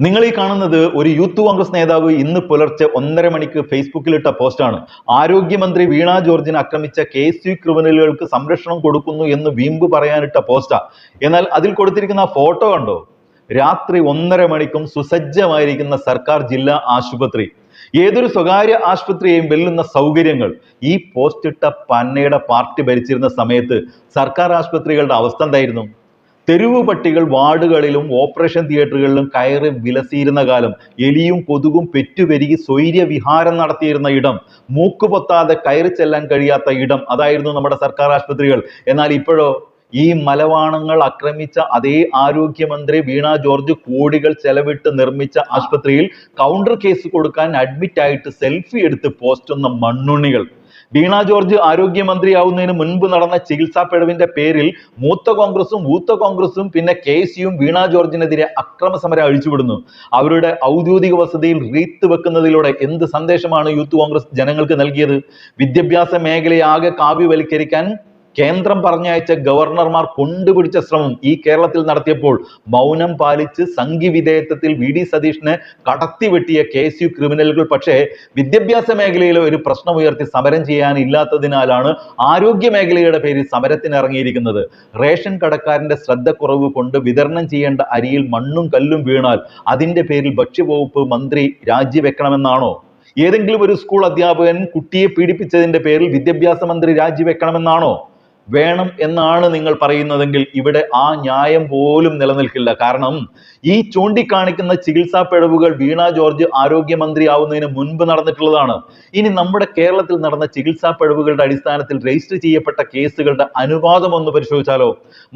നിങ്ങൾ ഈ കാണുന്നത് ഒരു യൂത്ത് കോൺഗ്രസ് നേതാവ് ഇന്ന് പുലർച്ചെ 1:30 മണിക്ക് ഫേസ്ബുക്കിലിട്ട പോസ്റ്റാണ്. ആരോഗ്യമന്ത്രി വീണ ജോർജിനെ ആക്രമിച്ച കേസ് ക്രിമിനലുകൾക്ക് സംരക്ഷണം കൊടുക്കുന്നു എന്ന് വീമ്പ് പറയാനിട്ട പോസ്റ്റാ. എന്നാൽ അതിൽ കൊടുത്തിരിക്കുന്ന ഫോട്ടോ കണ്ടോ? രാത്രി 1:30 മണിക്കും സുസജ്ജമായിരിക്കുന്ന സർക്കാർ ജില്ലാ ആശുപത്രി. ഏതൊരു സ്വകാര്യ ആശുപത്രിയെയും വെല്ലുന്ന സൗകര്യങ്ങൾ. ഈ പോസ്റ്റ് ഇട്ട പന്നയുടെ പാർട്ടി ഭരിച്ചിരുന്ന സമയത്ത് സർക്കാർ ആശുപത്രികളുടെ അവസ്ഥ എന്തായിരുന്നു? തെരുവ് പട്ടികൾ വാർഡുകളിലും ഓപ്പറേഷൻ തിയേറ്ററുകളിലും കയറി വിലസിയിരുന്ന കാലം, എലിയും കൊതുകും പെറ്റുപെരുകി സ്വൈര്യ വിഹാരം നടത്തിയിരുന്ന ഇടം, മൂക്കുപൊത്താതെ കയറി ചെല്ലാൻ കഴിയാത്ത ഇടം, അതായിരുന്നു നമ്മുടെ സർക്കാർ ആശുപത്രികൾ. എന്നാൽ ഇപ്പോഴോ? ഈ മലവാണങ്ങൾ ആക്രമിച്ച അതേ ആരോഗ്യമന്ത്രി വീണ ജോർജ് കോടികൾ ചെലവിട്ട് നിർമ്മിച്ച ആശുപത്രിയിൽ കൗണ്ടർ കേസ് കൊടുക്കാൻ അഡ്മിറ്റ് ആയിട്ട് സെൽഫി എടുത്ത് പോസ്റ്റുന്ന മണ്ണുണ്ണികൾ. വീണ ജോർജ് ആരോഗ്യമന്ത്രിയാവുന്നതിന് മുൻപ് നടന്ന ചികിത്സാ പിഴവിന്റെ പേരിൽ മൂത്ത കോൺഗ്രസും പിന്നെ KCയും വീണ ജോർജിനെതിരെ അക്രമ സമരം അഴിച്ചുവിടുന്നു. അവരുടെ ഔദ്യോഗിക വസതിയിൽ റീത്ത് വെക്കുന്നതിലൂടെ എന്ത് സന്ദേശമാണ് യൂത്ത് കോൺഗ്രസ് ജനങ്ങൾക്ക് നൽകിയത്? വിദ്യാഭ്യാസ മേഖലയെ ആകെ കാവ്യവൽക്കരിക്കാൻ കേന്ദ്രം പറഞ്ഞയച്ച ഗവർണർമാർ കൊണ്ടുപിടിച്ച ശ്രമം ഈ കേരളത്തിൽ നടത്തിയപ്പോൾ മൗനം പാലിച്ച് സംഘവിധേയത്വത്തിൽ VD സതീഷിനെ കടത്തിവെട്ടിയ KCU ക്രിമിനലുകൾ പക്ഷേ വിദ്യാഭ്യാസ മേഖലയിലെ ഒരു പ്രശ്നം ഉയർത്തി സമരം ചെയ്യാനില്ലാത്തതിനാലാണ് ആരോഗ്യ മേഖലയുടെ പേരിൽ സമരത്തിന് ഇറങ്ങിയിരിക്കുന്നത്. റേഷൻ കടക്കാരന്റെ ശ്രദ്ധക്കുറവ് കൊണ്ട് വിതരണം ചെയ്യേണ്ട അരിയിൽ മണ്ണും കല്ലും വീണാൽ അതിന്റെ പേരിൽ ഭക്ഷ്യവകുപ്പ് മന്ത്രി രാജിവെക്കണമെന്നാണോ? ഏതെങ്കിലും ഒരു സ്കൂൾ അധ്യാപകൻ കുട്ടിയെ പീഡിപ്പിച്ചതിന്റെ പേരിൽ വിദ്യാഭ്യാസ മന്ത്രി രാജിവെക്കണമെന്നാണോ? വേണം എന്നാണ് നിങ്ങൾ പറയുന്നതെങ്കിൽ ഇവിടെ ആ ന്യായം പോലും നിലനിൽക്കില്ല. കാരണം ഈ ചൂണ്ടിക്കാണിക്കുന്ന ചികിത്സാ പിഴവുകൾ വീണ ജോർജ് ആരോഗ്യമന്ത്രി ആവുന്നതിന് മുൻപ് നടന്നിട്ടുള്ളതാണ്. ഇനി നമ്മുടെ കേരളത്തിൽ നടന്ന ചികിത്സാ പിഴവുകളുടെ അടിസ്ഥാനത്തിൽ രജിസ്റ്റർ ചെയ്യപ്പെട്ട കേസുകളുടെ അനുപാതം ഒന്ന് പരിശോധിച്ചാലോ?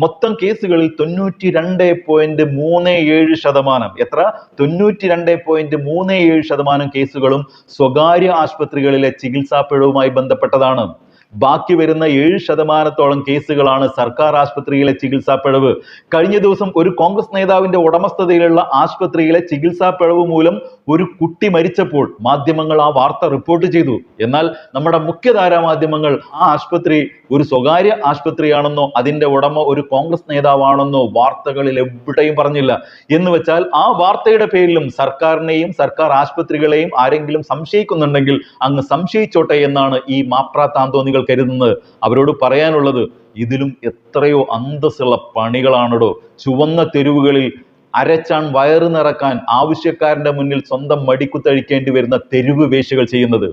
മൊത്തം കേസുകളിൽ 92.37%, എത്ര? 92.37% കേസുകളും സ്വകാര്യ ആശുപത്രികളിലെ ചികിത്സാ പിഴവുമായി ബന്ധപ്പെട്ടതാണ്. ബാക്കി വരുന്ന 7%ഓളം കേസുകളാണ് സർക്കാർ ആശുപത്രിയിലെ ചികിത്സാ പിഴവ്. കഴിഞ്ഞ ദിവസം ഒരു കോൺഗ്രസ് നേതാവിന്റെ ഉടമസ്ഥതയിലുള്ള ആശുപത്രിയിലെ ചികിത്സാ പിഴവ് മൂലം ഒരു കുട്ടി മരിച്ചപ്പോൾ മാധ്യമങ്ങൾ ആ വാർത്ത റിപ്പോർട്ട് ചെയ്തു. എന്നാൽ നമ്മുടെ മുഖ്യധാരാ മാധ്യമങ്ങൾ ആ ആശുപത്രി ഒരു സ്വകാര്യ ആശുപത്രിയാണെന്നോ അതിന്റെ ഉടമ ഒരു കോൺഗ്രസ് നേതാവാണെന്നോ വാർത്തകളിൽ എവിടെയും പറഞ്ഞില്ല. എന്ന് വെച്ചാൽ ആ വാർത്തയുടെ പേരിലും സർക്കാരിനെയും സർക്കാർ ആശുപത്രികളെയും ആരെങ്കിലും സംശയിക്കുന്നുണ്ടെങ്കിൽ അങ്ങ് സംശയിച്ചോട്ടെ എന്നാണ് ഈ മാപ്രാ താന്തോന്നികൾ കരുതുന്നത്. അവരോട് പറയാനുള്ളത്, ഇതിലും എത്രയോ അന്തസ്സുള്ള പണികളാണോ ചുവന്ന തെരുവുകളിൽ അരച്ചാൻ വയറ് നിറക്കാൻ ആവശ്യക്കാരന്റെ മുന്നിൽ സ്വന്തം മടിക്കുത്തഴിക്കേണ്ടി വരുന്ന തെരുവ് വേശ്യകൾ ചെയ്യുന്നത്.